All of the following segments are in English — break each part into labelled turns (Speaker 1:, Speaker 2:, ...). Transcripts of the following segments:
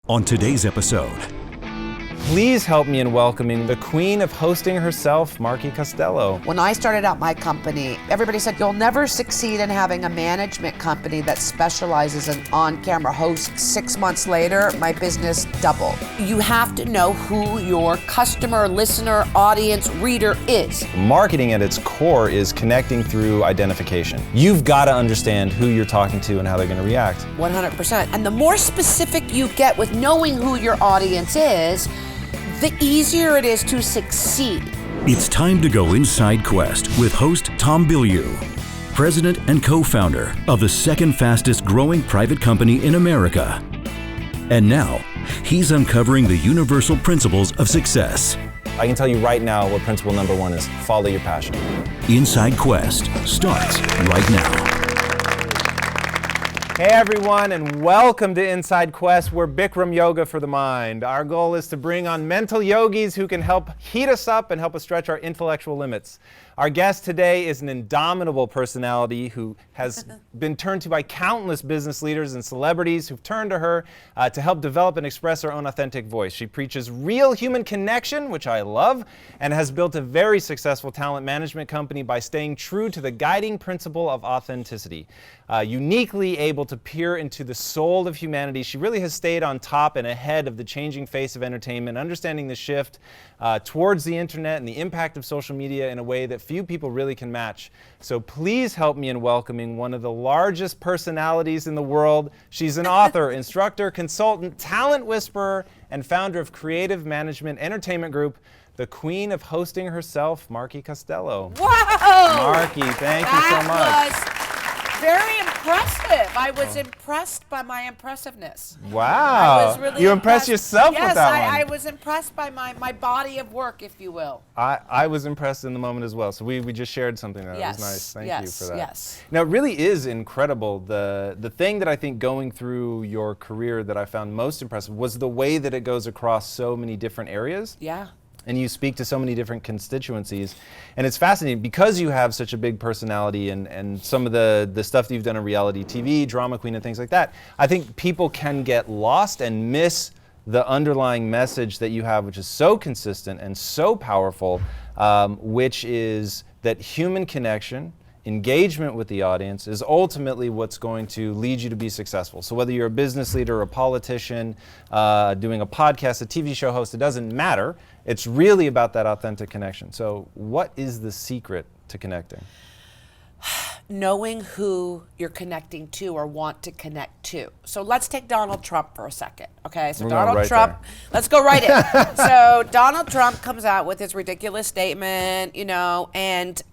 Speaker 1: On today's episode,
Speaker 2: please help me in welcoming the queen of hosting herself, Marki Costello.
Speaker 3: When I started out my company, everybody said, you'll never succeed in having a management company that specializes in on-camera hosts. 6 months later, my business doubled. You have to know who your customer, listener, audience, reader is.
Speaker 2: Marketing at its core is connecting through identification. You've got to understand who you're talking to and how they're going to react.
Speaker 3: 100%. And the more specific you get with knowing who your audience is, the easier it is to succeed.
Speaker 1: it's time to go inside Quest with host Tom Bilyeu, president and co-founder of the second fastest growing private company in America. And now, he's uncovering the universal principles of success.
Speaker 2: I can tell you right now what principle number one is: follow your passion.
Speaker 1: Inside Quest starts right now.
Speaker 2: Hey everyone, and welcome to Inside Quest. We're Bikram Yoga for the mind. Our goal is to bring on mental yogis who can help heat us up and help us stretch our intellectual limits. Our guest today is an indomitable personality who has been turned to by countless business leaders and celebrities who've turned to her to help develop and express her own authentic voice. She preaches real human connection, which I love, and has built a very successful talent management company by staying true to the guiding principle of authenticity. Uniquely able to peer into the soul of humanity, she really has stayed on top and ahead of the changing face of entertainment, understanding the shift towards the internet and the impact of social media in a way that few people really can match. So please help me in welcoming one of the largest personalities in the world. She's an author, instructor, consultant, talent whisperer, and founder of Creative Management Entertainment Group, the queen of hosting herself, Marki Costello.
Speaker 3: Whoa!
Speaker 2: Marki, thank you so much.
Speaker 3: That was very impressive. I was impressed by my impressiveness.
Speaker 2: Wow.
Speaker 3: I was really
Speaker 2: you impressed yourself
Speaker 3: yes,
Speaker 2: with that one.
Speaker 3: I was impressed by my body of work, if you will.
Speaker 2: I was impressed in the moment as well. So we just shared something that was nice. Thank you for that.
Speaker 3: Yes.
Speaker 2: Now, it really is incredible. The thing that I think going through your career that I found most impressive was the way that it goes across so many different areas.
Speaker 3: Yeah.
Speaker 2: And you speak to so many different constituencies. And it's fascinating because you have such a big personality and some of the stuff that you've done in reality TV, drama queen and things like that. I think people can get lost and miss the underlying message that you have, which is so consistent and so powerful, which is that human connection, engagement with the audience is ultimately what's going to lead you to be successful. So whether you're a business leader, a politician, doing a podcast, a TV show host, it doesn't matter. It's really about that authentic connection. So what is the secret to connecting?
Speaker 3: Knowing who you're connecting to or want to connect to. So let's take Donald Trump for a second, okay? So
Speaker 2: We're going
Speaker 3: Donald
Speaker 2: right
Speaker 3: Trump,
Speaker 2: there.
Speaker 3: let's go right in. So Donald Trump comes out with his ridiculous statement, and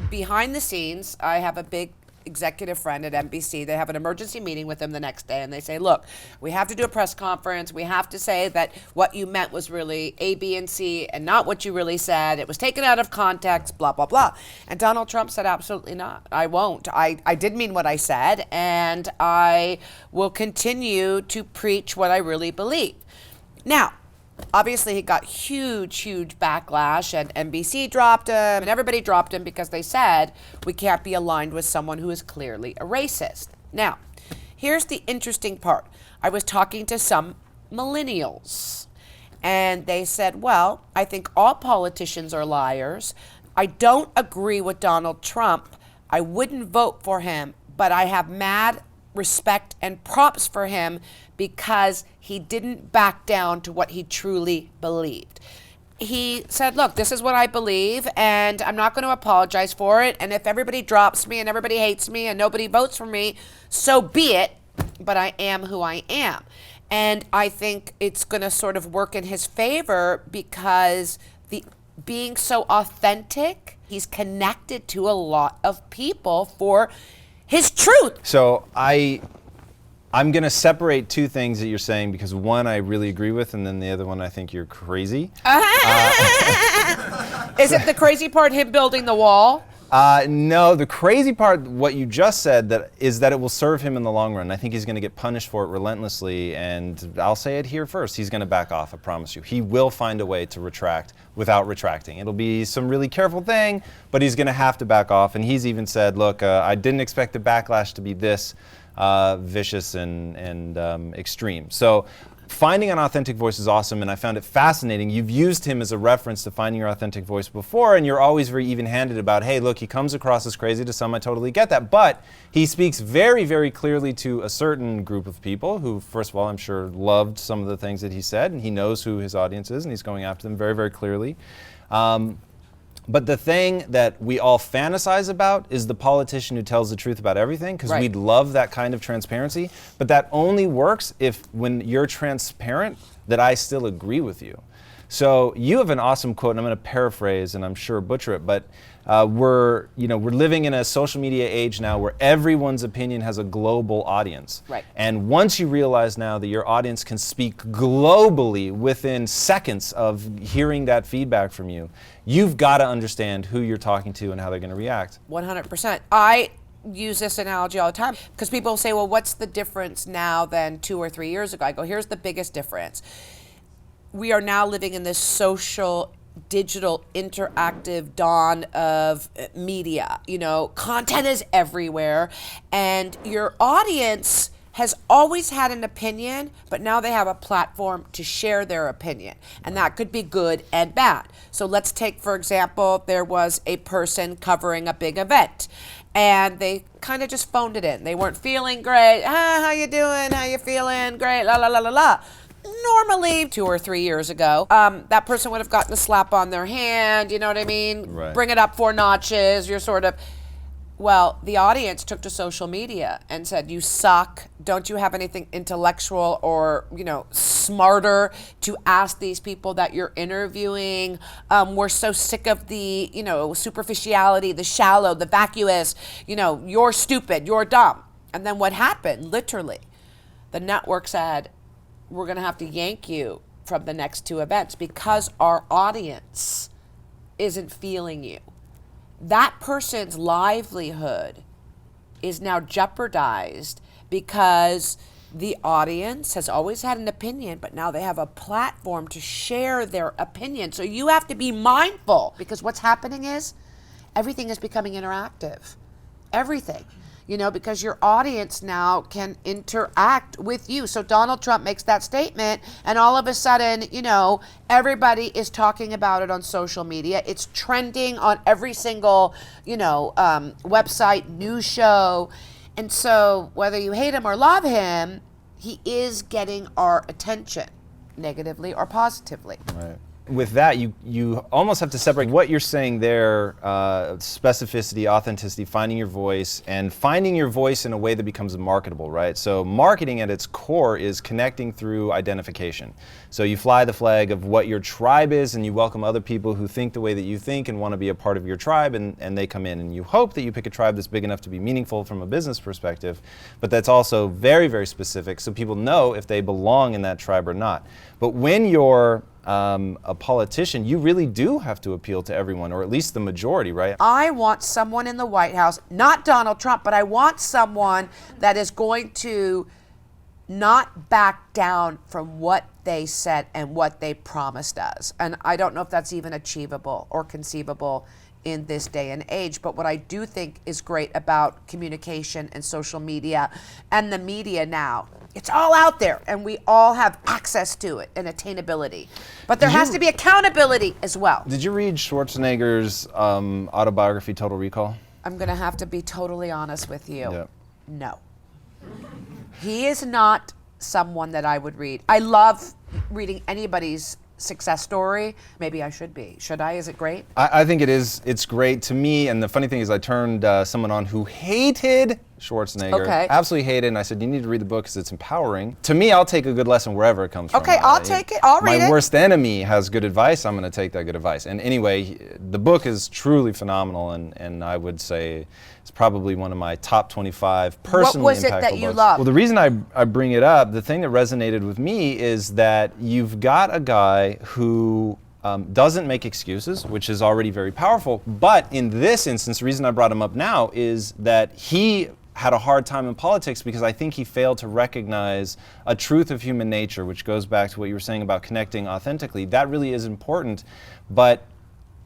Speaker 3: behind the scenes, I have a big executive friend at NBC. They have an emergency meeting with him the next day, and they say, look, we have to do a press conference. We have to say that what you meant was really A, B, and C, and not what you really said. It was taken out of context, blah, blah, blah. And Donald Trump said, absolutely not. I won't. I did mean what I said, and I will continue to preach what I really believe. Now, obviously, he got huge backlash, and NBC dropped him, and everybody dropped him because they said we can't be aligned with someone who is clearly a racist. Now, here's the interesting part. I was talking to some millennials, and they said, well, I think all politicians are liars. I don't agree with Donald Trump. I wouldn't vote for him, but I have mad respect and props for him because he didn't back down to what he truly believed. He said, look, this is what I believe, and I'm not going to apologize for it. And if everybody drops me and everybody hates me and nobody votes for me, so be it, but I am who I am. And I think it's going to sort of work in his favor because being so authentic, he's connected to a lot of people for his truth.
Speaker 2: So I'm going to separate two things that you're saying because one I really agree with and then the other one I think you're crazy.
Speaker 3: Is it the crazy part, him building the wall?
Speaker 2: No, the crazy part, what you just said, is that it will serve him in the long run. I think he's going to get punished for it relentlessly, and I'll say it here first. He's going to back off, I promise you. He will find a way to retract without retracting. It'll be some really careful thing, but he's going to have to back off. And he's even said, look, I didn't expect the backlash to be this vicious and extreme. So finding an authentic voice is awesome, and I found it fascinating. You've used him as a reference to finding your authentic voice before, and you're always very even-handed about, hey, look, he comes across as crazy to some, I totally get that, but he speaks very, very clearly to a certain group of people who, first of all, I'm sure loved some of the things that he said, and he knows who his audience is, and he's going after them very, very clearly. But the thing that we all fantasize about is the politician who tells the truth about everything, because we'd love that kind of transparency. But that only works if, when you're transparent, that I still agree with you. So you have an awesome quote, and I'm going to paraphrase, and I'm sure butcher it, but we're living in a social media age now where everyone's opinion has a global audience.
Speaker 3: Right.
Speaker 2: And once you realize now that your audience can speak globally within seconds of hearing that feedback from you, you've got to understand who you're talking to and how they're going to react.
Speaker 3: 100%. I use this analogy all the time because people say, well, what's the difference now than 2 or 3 years ago? I go, here's the biggest difference. We are now living in this social, digital, interactive dawn of media. Content is everywhere, and your audience has always had an opinion, but now they have a platform to share their opinion, and that could be good and bad. So let's take, for example, there was a person covering a big event, and they kind of just phoned it in. They weren't feeling great. How you doing? How you feeling? Great, la la la la la. Normally, 2 or 3 years ago, that person would have gotten a slap on their hand, you know what I mean?
Speaker 2: Right.
Speaker 3: Bring it up 4 notches, you're sort of... Well, the audience took to social media and said, you suck. Don't you have anything intellectual or, smarter to ask these people that you're interviewing? We're so sick of the, superficiality, the shallow, the vacuous, you're stupid, you're dumb. And then what happened, literally, the network said, we're going to have to yank you from the next 2 events because our audience isn't feeling you. That person's livelihood is now jeopardized because the audience has always had an opinion, but now they have a platform to share their opinion. So you have to be mindful, because what's happening is everything is becoming interactive. Everything. Because your audience now can interact with you. So Donald Trump makes that statement, and all of a sudden, everybody is talking about it on social media. It's trending on every single, website, news show. And so whether you hate him or love him, he is getting our attention, negatively or positively.
Speaker 2: Right. With that, you almost have to separate what you're saying there, specificity, authenticity, finding your voice, and finding your voice in a way that becomes marketable, right? So marketing at its core is connecting through identification. So you fly the flag of what your tribe is, and you welcome other people who think the way that you think and want to be a part of your tribe, and they come in. And you hope that you pick a tribe that's big enough to be meaningful from a business perspective, but that's also very, very specific, so people know if they belong in that tribe or not. But when you're a politician, you really do have to appeal to everyone, or at least the majority, right?
Speaker 3: I want someone in the White House, not Donald Trump, but I want someone that is going to not back down from what they said and what they promised us. And I don't know if that's even achievable or conceivable in this day and age. But what I do think is great about communication and social media and the media now, it's all out there and we all have access to it and attainability. But there has to be accountability as well.
Speaker 2: Did you read Schwarzenegger's autobiography, Total Recall?
Speaker 3: I'm going to have to be totally honest with you.
Speaker 2: Yeah.
Speaker 3: No. He is not someone that I would read. I love reading anybody's success story. Maybe I should be. Should I? Is it great?
Speaker 2: I think it is. It's great to me. And the funny thing is I turned someone on who hated Schwarzenegger.
Speaker 3: Okay.
Speaker 2: Absolutely hated. And I said, you need to read the book because it's empowering. To me, I'll take a good lesson wherever it comes from.
Speaker 3: Okay, I'll take it. I'll read it.
Speaker 2: My worst enemy has good advice. I'm going to take that good advice. And anyway, the book is truly phenomenal. And I would say it's probably one of my top 25 personally impactful
Speaker 3: What was it that you
Speaker 2: books.
Speaker 3: loved?
Speaker 2: Well, the reason I bring it up, the thing that resonated with me is that you've got a guy who doesn't make excuses, which is already very powerful. But in this instance, the reason I brought him up now is that he had a hard time in politics because I think he failed to recognize a truth of human nature, which goes back to what you were saying about connecting authentically. That really is important, but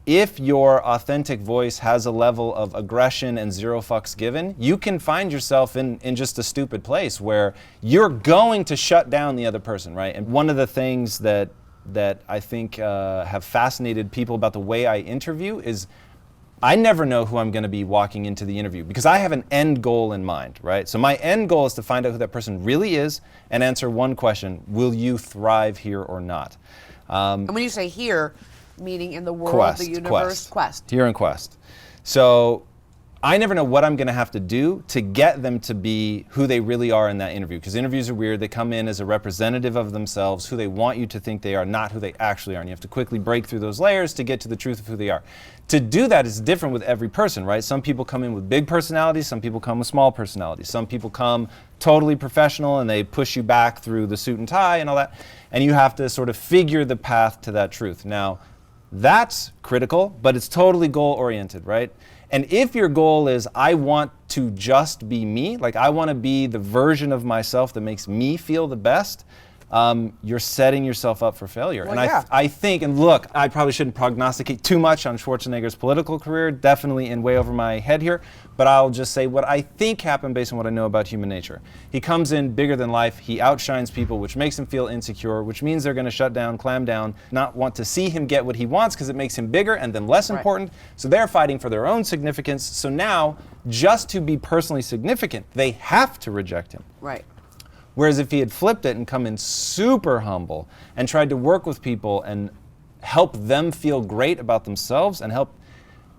Speaker 2: if your authentic voice has a level of aggression and zero fucks given, you can find yourself in just a stupid place where you're going to shut down the other person, right? And one of the things that I think have fascinated people about the way I interview is I never know who I'm going to be walking into the interview because I have an end goal in mind, right? So my end goal is to find out who that person really is and answer one question: will you thrive here or not?
Speaker 3: And when you say here, meaning in the world, the universe, quest.
Speaker 2: Here in Quest. So I never know what I'm going to have to do to get them to be who they really are in that interview, because interviews are weird. They come in as a representative of themselves, who they want you to think they are, not who they actually are. And you have to quickly break through those layers to get to the truth of who they are. To do that is different with every person, right? Some people come in with big personalities, some people come with small personalities. Some people come totally professional and they push you back through the suit and tie and all that. And you have to sort of figure the path to that truth. Now, that's critical, but it's totally goal-oriented, right? And if your goal is, I want to just be me, like I want to be the version of myself that makes me feel the best, you're setting yourself up for failure.
Speaker 3: Well,
Speaker 2: and I think, and look, I probably shouldn't prognosticate too much on Schwarzenegger's political career, definitely in way over my head here, but I'll just say what I think happened based on what I know about human nature. He comes in bigger than life, he outshines people, which makes him feel insecure, which means they're going to shut down, clam down, not want to see him get what he wants because it makes him bigger and then less important. So they're fighting for their own significance. So now, just to be personally significant, they have to reject him.
Speaker 3: Right.
Speaker 2: Whereas if he had flipped it and come in super humble and tried to work with people and help them feel great about themselves and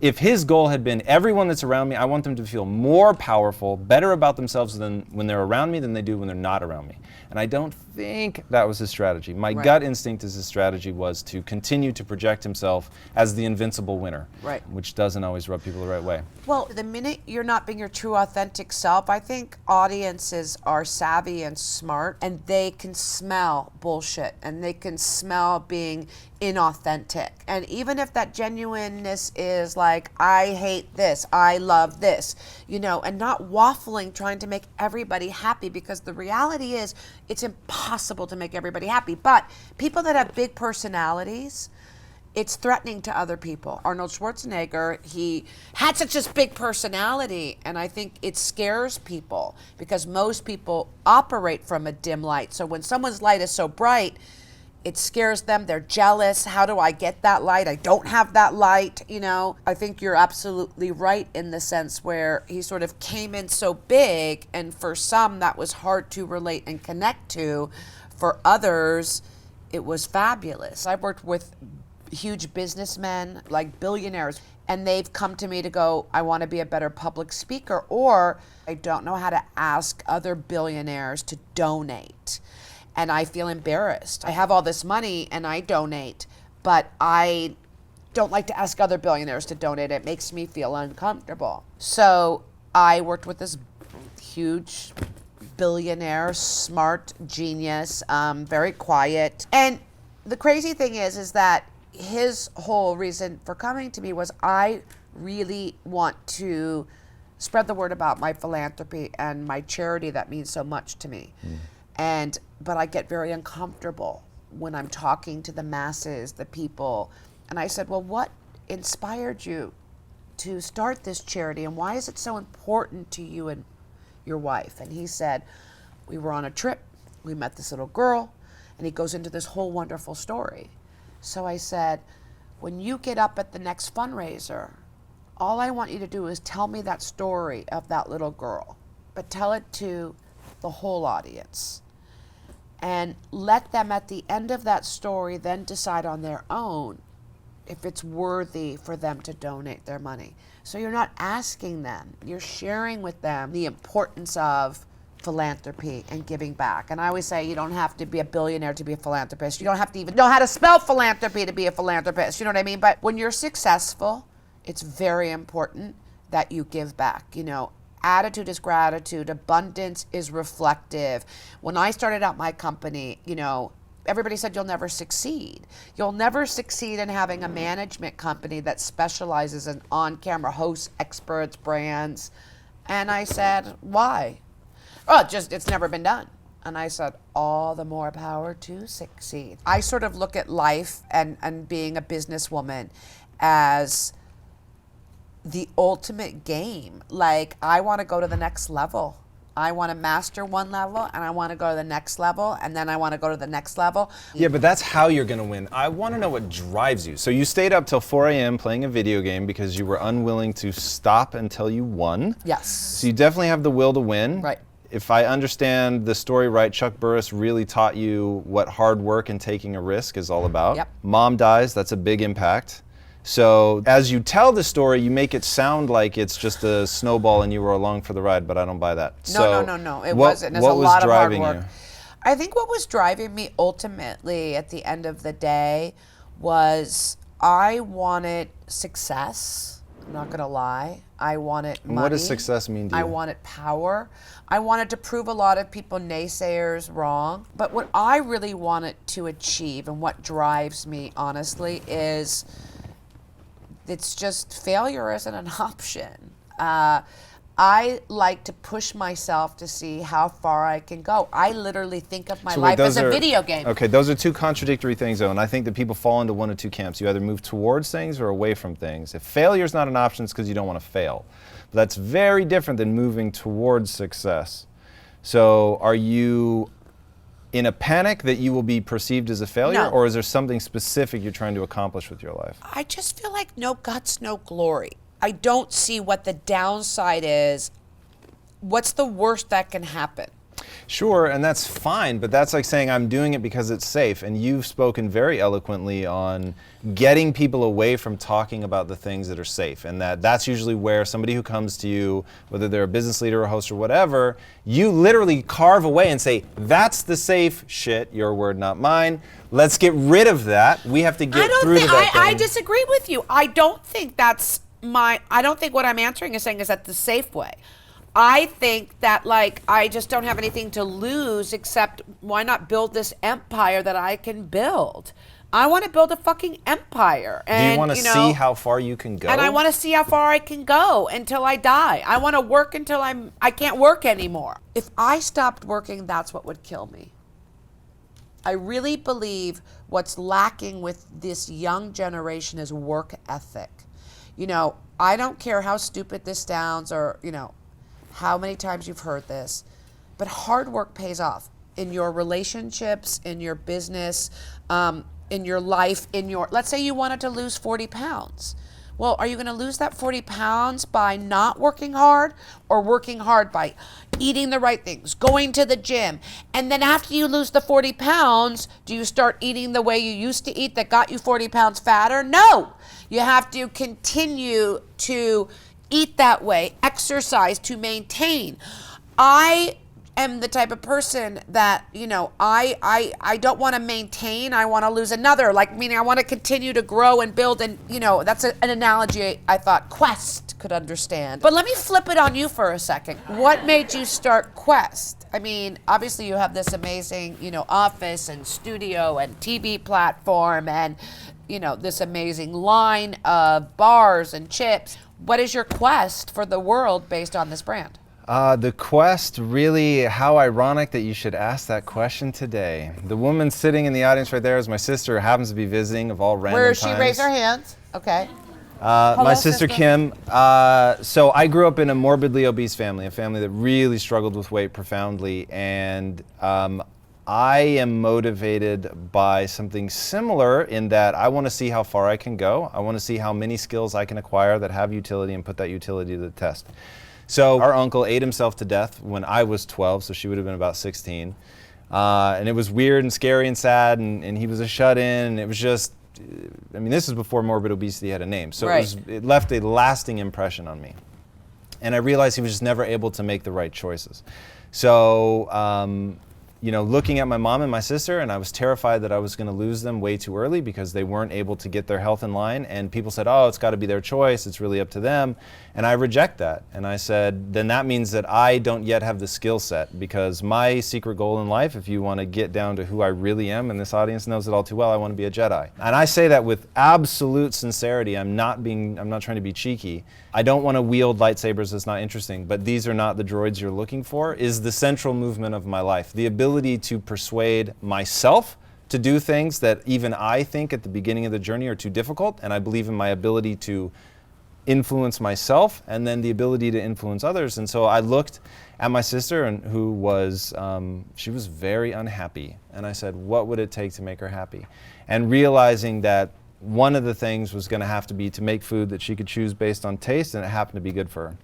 Speaker 2: if his goal had been everyone that's around me, I want them to feel more powerful, better about themselves than when they're around me than they do when they're not around me. And I don't think that was his strategy. My gut instinct is his strategy was to continue to project himself as the invincible winner, which doesn't always rub people the right way.
Speaker 3: Well, the minute you're not being your true authentic self, I think audiences are savvy and smart, and they can smell bullshit, and they can smell being inauthentic. And even if that genuineness is like, I hate this, I love this, and not waffling, trying to make everybody happy, because the reality is it's impossible to make everybody happy. But people that have big personalities, it's threatening to other people. Arnold Schwarzenegger, he had such a big personality, and I think it scares people because most people operate from a dim light. So when someone's light is so bright, it scares them. They're jealous. How do I get that light? I don't have that light, I think you're absolutely right in the sense where he sort of came in so big, and for some that was hard to relate and connect to. For others, it was fabulous. I've worked with huge businessmen, like billionaires, and they've come to me to go, I want to be a better public speaker, or I don't know how to ask other billionaires to donate. And I feel embarrassed. I have all this money and I donate, but I don't like to ask other billionaires to donate. It makes me feel uncomfortable. So I worked with this huge billionaire, smart genius, very quiet. And the crazy thing is that his whole reason for coming to me was, I really want to spread the word about my philanthropy and my charity that means so much to me. But I get very uncomfortable when I'm talking to the masses, the people. And I said, well, what inspired you to start this charity, and why is it so important to you and your wife? And he said, we were on a trip, we met this little girl, and he goes into this whole wonderful story. So I said, when you get up at the next fundraiser, all I want you to do is tell me that story of that little girl, but tell it to the whole audience. And let them at the end of that story then decide on their own if it's worthy for them to donate their money. So you're not asking them, you're sharing with them the importance of philanthropy and giving back. And I always say, you don't have to be a billionaire to be a philanthropist. You don't have to even know how to spell philanthropy to be a philanthropist. You know what I mean? But when you're successful, it's very important that you give back. Attitude is gratitude. Abundance is reflective. When I started out my company, everybody said you'll never succeed. You'll never succeed in having a management company that specializes in on-camera hosts, experts, brands. And I said, why? Oh, it's never been done. And I said, all the more power to succeed. I sort of look at life and being a businesswoman as the ultimate game. Like, I want to go to the next level. I want to master one level, and I want to go to the next level, and then I want to go to the next level.
Speaker 2: Yeah, but that's how you're going to win. I want to know what drives you. So you stayed up till 4 a.m. playing a video game because you were unwilling to stop until you won.
Speaker 3: Yes.
Speaker 2: So you definitely have the will to win.
Speaker 3: Right.
Speaker 2: If I understand the story right, Chuck Burris really taught you what hard work and taking a risk is all about.
Speaker 3: Yep.
Speaker 2: Mom dies, that's a big impact. So as you tell the story, you make it sound like it's just a snowball and you were along for the ride, but I don't buy that.
Speaker 3: No. It wasn't. It's a lot of hard work. I think what was driving me ultimately at the end of the day was I wanted success. I'm not going to lie. I wanted money.
Speaker 2: And what does success mean to you?
Speaker 3: I wanted power. I wanted to prove a lot of people, naysayers, wrong. But what I really wanted to achieve and what drives me, honestly, is it's just failure isn't an option. I like to push myself to see how far I can go. I literally think of my life as a video game.
Speaker 2: Okay, those are two contradictory things, though, and I think that people fall into one of two camps. You either move towards things or away from things. If failure is not an option, it's because you don't want to fail. But that's very different than moving towards success. So are you in a panic that you will be perceived as a failure,
Speaker 3: No.
Speaker 2: or is there something specific you're trying to accomplish with your life?
Speaker 3: I just feel like no guts, no glory. I don't see what the downside is. What's the worst that can happen?
Speaker 2: Sure, and that's fine, but that's like saying I'm doing it because it's safe. And you've spoken very eloquently on getting people away from talking about the things that are safe. And that's usually where somebody who comes to you, whether they're a business leader, a host, or whatever, you literally carve away and say, that's the safe shit, your word, not mine. Let's get rid of that. We have to get through to that thing.
Speaker 3: I disagree with you. I don't think what I'm answering is saying is that the safe way. I think that, like, I just don't have anything to lose except why not build this empire that I can build? I want to build a fucking empire. And,
Speaker 2: do you want to see how far you can go?
Speaker 3: And I want to see how far I can go until I die. I want to work until I can't work anymore. If I stopped working, that's what would kill me. I really believe what's lacking with this young generation is work ethic. You know, I don't care how stupid this sounds or, you know, how many times you've heard this, but hard work pays off in your relationships, in your business, in your life, let's say you wanted to lose 40 pounds. Well, are you going to lose that 40 pounds by not working hard or working hard by eating the right things, going to the gym? And then after you lose the 40 pounds, do you start eating the way you used to eat that got you 40 pounds fatter? No. You have to continue to eat that way, exercise to maintain. I am the type of person that, you know, I don't want to maintain, I want to lose another, like, meaning I want to continue to grow and build, and, you know, that's an analogy I thought Quest could understand. But let me flip it on you for a second. What made you start Quest? I mean, obviously you have this amazing, you know, office and studio and TV platform and, you know, this amazing line of bars and chips. What is your quest for the world based on this brand?
Speaker 2: The quest, really, how ironic that you should ask that question today. The woman sitting in the audience right there is my sister, who happens to be visiting of all random times.
Speaker 3: Where she raise her hands? Okay.
Speaker 2: My sister Kim. So I grew up in a morbidly obese family, a family that really struggled with weight profoundly, and I am motivated by something similar in that I want to see how far I can go. I want to see how many skills I can acquire that have utility and put that utility to the test. So our uncle ate himself to death when I was 12, so she would have been about 16. And it was weird and scary and sad, and he was a shut-in, and it was just, I mean, this is before morbid obesity had a name. So
Speaker 3: right.
Speaker 2: It left a lasting impression on me. And I realized he was just never able to make the right choices. So, you know, looking at my mom and my sister, and I was terrified that I was going to lose them way too early because they weren't able to get their health in line. And people said, oh, it's got to be their choice. It's really up to them. And I reject that. And I said, then that means that I don't yet have the skill set, because my secret goal in life, if you want to get down to who I really am, and this audience knows it all too well, I want to be a Jedi. And I say that with absolute sincerity. I'm not trying to be cheeky. I don't want to wield lightsabers. It's not interesting. But these are not the droids you're looking for, is the central movement of my life. The ability ability to persuade myself to do things that even I think at the beginning of the journey are too difficult, and I believe in my ability to influence myself and then the ability to influence others. And so I looked at my sister, and who was, she was very unhappy. And I said, what would it take to make her happy? And realizing that one of the things was going to have to be to make food that she could choose based on taste, and it happened to be good for her.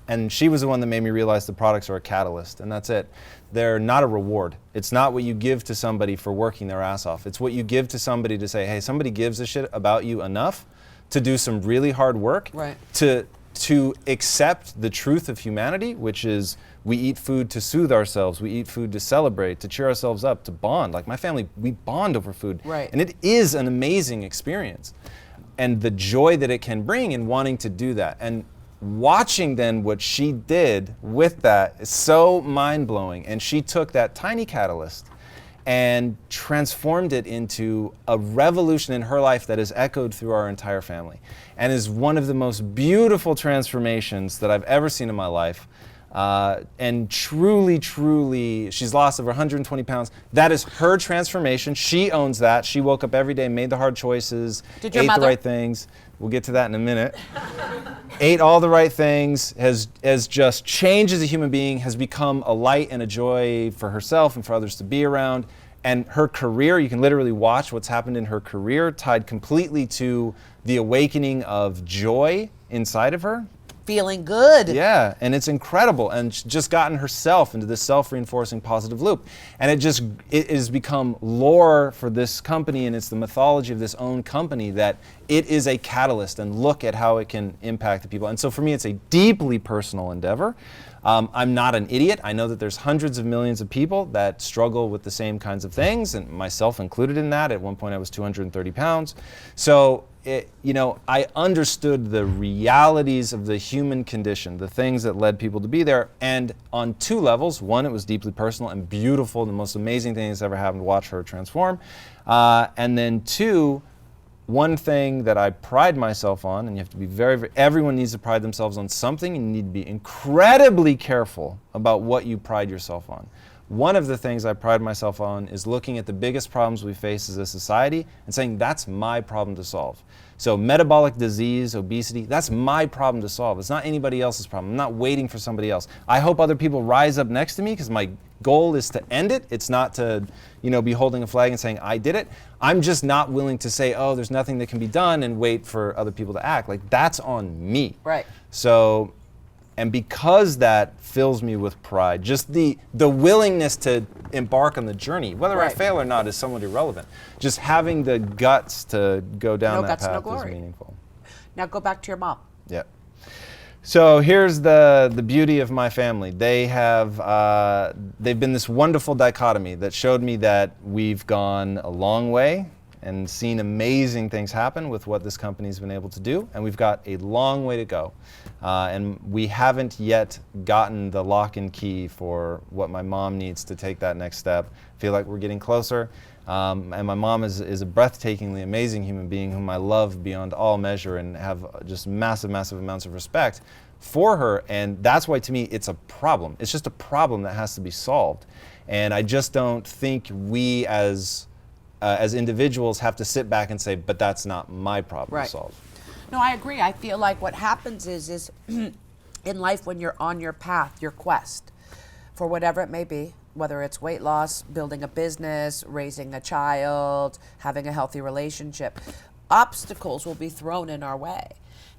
Speaker 2: And she was the one that made me realize the products are a catalyst, and that's it. They're not a reward. It's not what you give to somebody for working their ass off. It's what you give to somebody to say, hey, somebody gives a shit about you enough to do some really hard work,
Speaker 3: right,
Speaker 2: to accept the truth of humanity, which is we eat food to soothe ourselves, we eat food to celebrate, to cheer ourselves up, to bond. Like my family, we bond over food.
Speaker 3: Right.
Speaker 2: And it is an amazing experience. And the joy that it can bring in wanting to do that. And watching then what she did with that is so mind-blowing. And she took that tiny catalyst and transformed it into a revolution in her life that is echoed through our entire family, and is one of the most beautiful transformations that I've ever seen in my life. And truly, truly, she's lost over 120 pounds. That is her transformation. She owns that. She woke up every day, made the hard choices, ate the right things. We'll get to that in a minute. Ate all the right things, has just changed as a human being, has become a light and a joy for herself and for others to be around. And her career, you can literally watch what's happened in her career, tied completely to the awakening of joy inside of her.
Speaker 3: Feeling good.
Speaker 2: Yeah, and it's incredible, and she's just gotten herself into this self-reinforcing positive loop. And it has become lore for this company, and it's the mythology of this own company that it is a catalyst, and look at how it can impact the people. And so for me, it's a deeply personal endeavor. I'm not an idiot. I know that there's hundreds of millions of people that struggle with the same kinds of things, and myself included in that. At one point I was 230 pounds. So I understood the realities of the human condition, the things that led people to be there, and on two levels. One, it was deeply personal and beautiful, the most amazing thing that's ever happened to watch her transform. And then two, one thing that I pride myself on, and you have to be everyone needs to pride themselves on something, and you need to be incredibly careful about what you pride yourself on. One of the things I pride myself on is looking at the biggest problems we face as a society and saying, that's my problem to solve. So metabolic disease, obesity, that's my problem to solve. It's not anybody else's problem. I'm not waiting for somebody else. I hope other people rise up next to me, because my goal is to end it. It's not to, be holding a flag and saying, I did it. I'm just not willing to say, oh, there's nothing that can be done, and wait for other people to act. Like, that's on me.
Speaker 3: Right.
Speaker 2: So, and because that fills me with pride, just the willingness to embark on the journey, whether I fail or not is somewhat irrelevant. Just having the guts to go down that path is meaningful.
Speaker 3: Now go back to your mom.
Speaker 2: Yeah. So here's the beauty of my family. They've been this wonderful dichotomy that showed me that we've gone a long way and seen amazing things happen with what this company's been able to do, and we've got a long way to go. And we haven't yet gotten the lock and key for what my mom needs to take that next step. I feel like we're getting closer. And my mom is a breathtakingly amazing human being whom I love beyond all measure, and have just massive, massive amounts of respect for her. And that's why, to me, it's a problem. It's just a problem that has to be solved. And I just don't think we as individuals have to sit back and say, but that's not my problem to solve.
Speaker 3: No, I agree. I feel like what happens is in life, when you're on your path, your quest, for whatever it may be, whether it's weight loss, building a business, raising a child, having a healthy relationship, obstacles will be thrown in our way.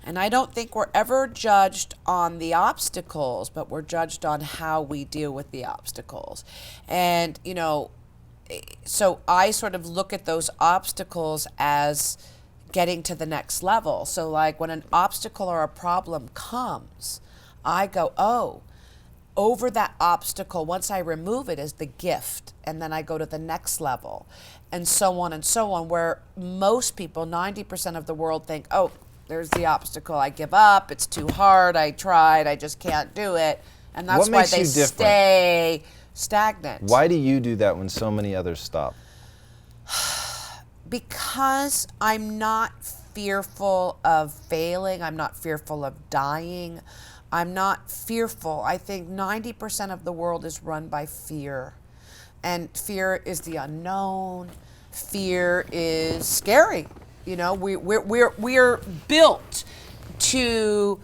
Speaker 3: And I don't think we're ever judged on the obstacles, but we're judged on how we deal with the obstacles. And, so I sort of look at those obstacles as getting to the next level. So like when an obstacle or a problem comes, I go, oh, over that obstacle, once I remove it, is the gift. And then I go to the next level, and so on, where most people, 90% of the world, think, oh, there's the obstacle, I give up, it's too hard, I tried, I just can't do it. And that's why they stay stagnant.
Speaker 2: Why do you do that when so many others stop?
Speaker 3: Because I'm not fearful of failing. I'm not fearful of dying. I'm not fearful. I think 90% of the world is run by fear. And fear is the unknown. Fear is scary. You know, we're built to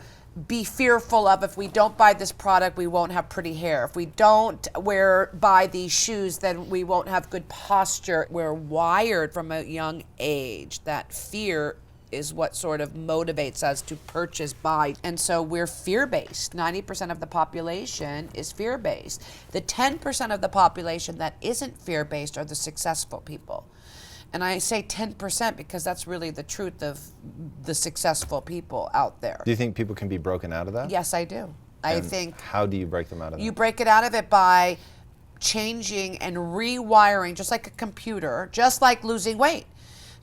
Speaker 3: be fearful of, if we don't buy this product, we won't have pretty hair. If we don't buy these shoes, then we won't have good posture. We're wired from a young age that fear is what sort of motivates us to purchase, buy. And so we're fear-based. 90% of the population is fear-based. The 10% of the population that isn't fear-based are the successful people. And I say 10% because that's really the truth of the successful people out there.
Speaker 2: Do you think people can be broken out of that?
Speaker 3: Yes, I do. I think.
Speaker 2: How do you break them out of that?
Speaker 3: You break it out of it by changing and rewiring, just like a computer, just like losing weight.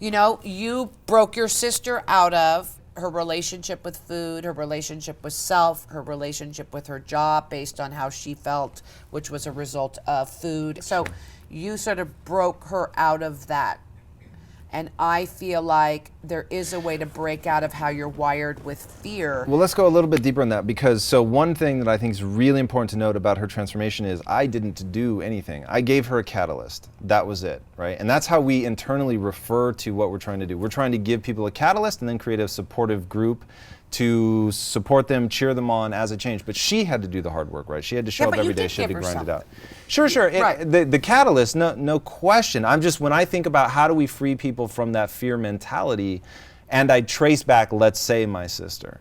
Speaker 3: You know, you broke your sister out of her relationship with food, her relationship with self, her relationship with her job based on how she felt, which was a result of food. So you sort of broke her out of that. And I feel like there is a way to break out of how you're wired with fear.
Speaker 2: Well, let's go a little bit deeper on that, because so one thing that I think is really important to note about her transformation is I didn't do anything. I gave her a catalyst. That was it, right? And that's how we internally refer to what we're trying to do. We're trying to give people a catalyst and then create a supportive group to support them, cheer them on as a change. But she had to do the hard work, right? She had to show up every day. She had to grind it out. Sure.
Speaker 3: Right.
Speaker 2: The catalyst, no question. When I think about how do we free people from that fear mentality, and I trace back, let's say, my sister,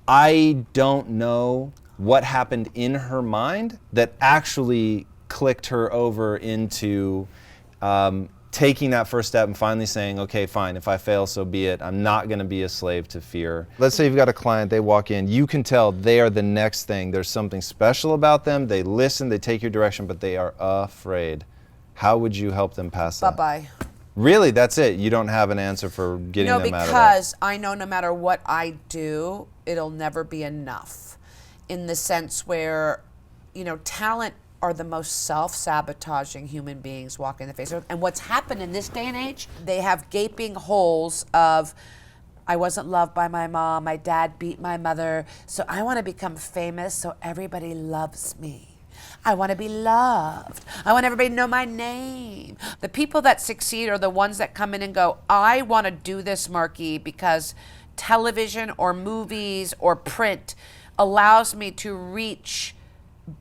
Speaker 2: I don't know what happened in her mind that actually clicked her over into taking that first step and finally saying, okay, fine, if I fail, so be it. I'm not going to be a slave to fear. Let's say you've got a client, they walk in, you can tell they are the next thing. There's something special about them. They listen, they take your direction, but they are afraid. How would you help them pass that?
Speaker 3: Bye-bye.
Speaker 2: Really, that's it? You don't have an answer for getting them out of that?
Speaker 3: No, because I know no matter what I do, it'll never be enough. In the sense where, talent are the most self-sabotaging human beings walking the face of earth. And what's happened in this day and age, they have gaping holes of, I wasn't loved by my mom, my dad beat my mother, so I want to become famous so everybody loves me. I want to be loved. I want everybody to know my name. The people that succeed are the ones that come in and go, I want to do this, Marki, because television or movies or print allows me to reach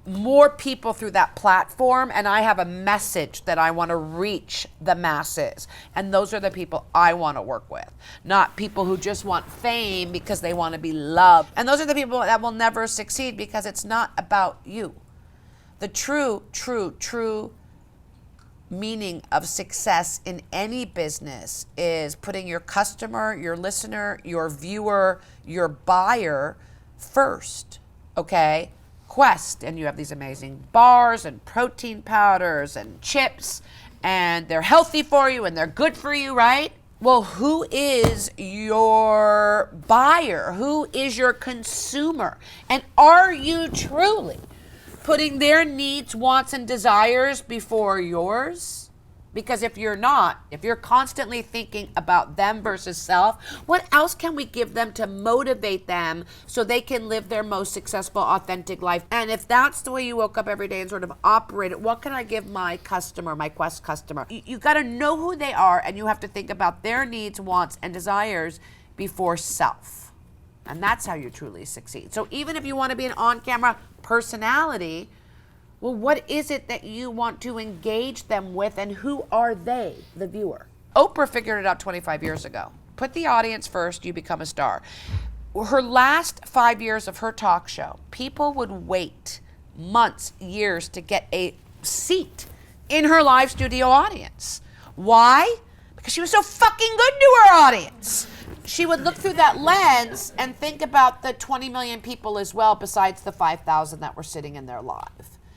Speaker 3: more people through that platform, and I have a message that I want to reach the masses. And those are the people I want to work with, not people who just want fame because they want to be loved. And those are the people that will never succeed because it's not about you. The true meaning of success in any business is putting your customer, your listener, your viewer, your buyer first, okay? Quest, and you have these amazing bars and protein powders and chips, and they're healthy for you and they're good for you, right? Well, who is your buyer? Who is your consumer? And are you truly putting their needs, wants, and desires before yours? Because if you're not, if you're constantly thinking about them versus self, what else can we give them to motivate them so they can live their most successful, authentic life? And if that's the way you woke up every day and sort of operate it, what can I give my customer, my Quest customer? You got to know who they are, and you have to think about their needs, wants, and desires before self. And that's how you truly succeed. So even if you want to be an on-camera personality, well, what is it that you want to engage them with, and who are they, the viewer? Oprah figured it out 25 years ago. Put the audience first, you become a star. Her last 5 years of her talk show, people would wait months, years to get a seat in her live studio audience. Why? Because she was so fucking good to her audience. She would look through that lens and think about the 20 million people as well, besides the 5,000 that were sitting in there live.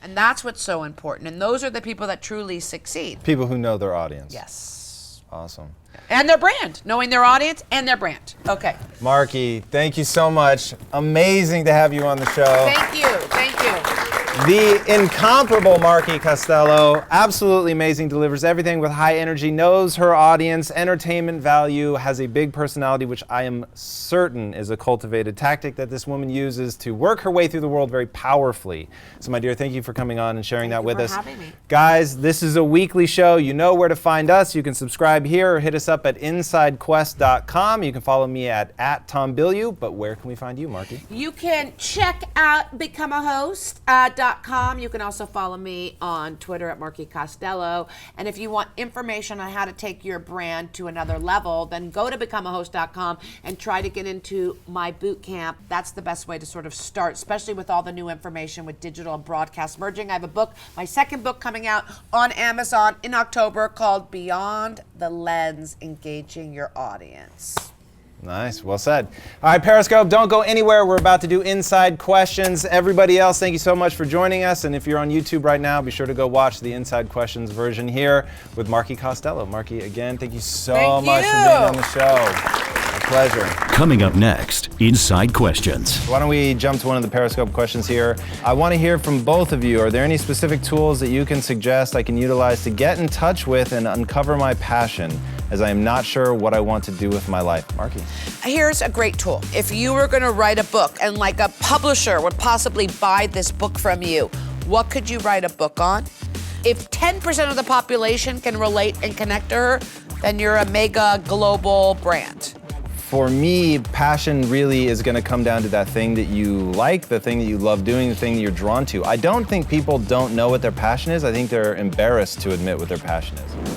Speaker 3: And that's what's so important. And those are the people that truly succeed.
Speaker 2: People who know their audience.
Speaker 3: Yes.
Speaker 2: Awesome.
Speaker 3: And their brand. Knowing their audience and their brand. Okay.
Speaker 2: Marki, thank you so much. Amazing to have you on the show.
Speaker 3: Thank you. Thank you.
Speaker 2: The incomparable Marki Costello, absolutely amazing, delivers everything with high energy, knows her audience, entertainment value, has a big personality, which I am certain is a cultivated tactic that this woman uses to work her way through the world very powerfully. So my dear, thank you for coming on and sharing that with us.
Speaker 3: Thank you for having me.
Speaker 2: Guys, this is a weekly show. You know where to find us. You can subscribe here or hit us up at InsideQuest.com. You can follow me at TomBillieu, but where can we find you, Marki?
Speaker 3: You can check out becomeahost.com. You can also follow me on Twitter at Marki Costello. And if you want information on how to take your brand to another level, then go to becomeahost.com and try to get into my boot camp. That's the best way to sort of start, especially with all the new information with digital and broadcast merging. I have a book, my second book, coming out on Amazon in October called Beyond the Lens, Engaging Your Audience.
Speaker 2: Nice, well said. All right, Periscope, don't go anywhere. We're about to do Inside Questions. Everybody else, thank you so much for joining us. And if you're on YouTube right now, be sure to go watch the Inside Questions version here with Marki Costello. Marki, again, thank you so much for being on the show. A pleasure.
Speaker 1: Coming up next, Inside Questions.
Speaker 2: Why don't we jump to one of the Periscope questions here? I want to hear from both of you. Are there any specific tools that you can suggest I can utilize to get in touch with and uncover my passion, as I am not sure what I want to do with my life? Marki.
Speaker 3: Here's a great tool. If you were going to write a book and like a publisher would possibly buy this book from you, what could you write a book on? If 10% of the population can relate and connect to her, then you're a mega global brand.
Speaker 2: For me, passion really is going to come down to that thing that you like, the thing that you love doing, the thing that you're drawn to. I don't think people don't know what their passion is. I think they're embarrassed to admit what their passion is.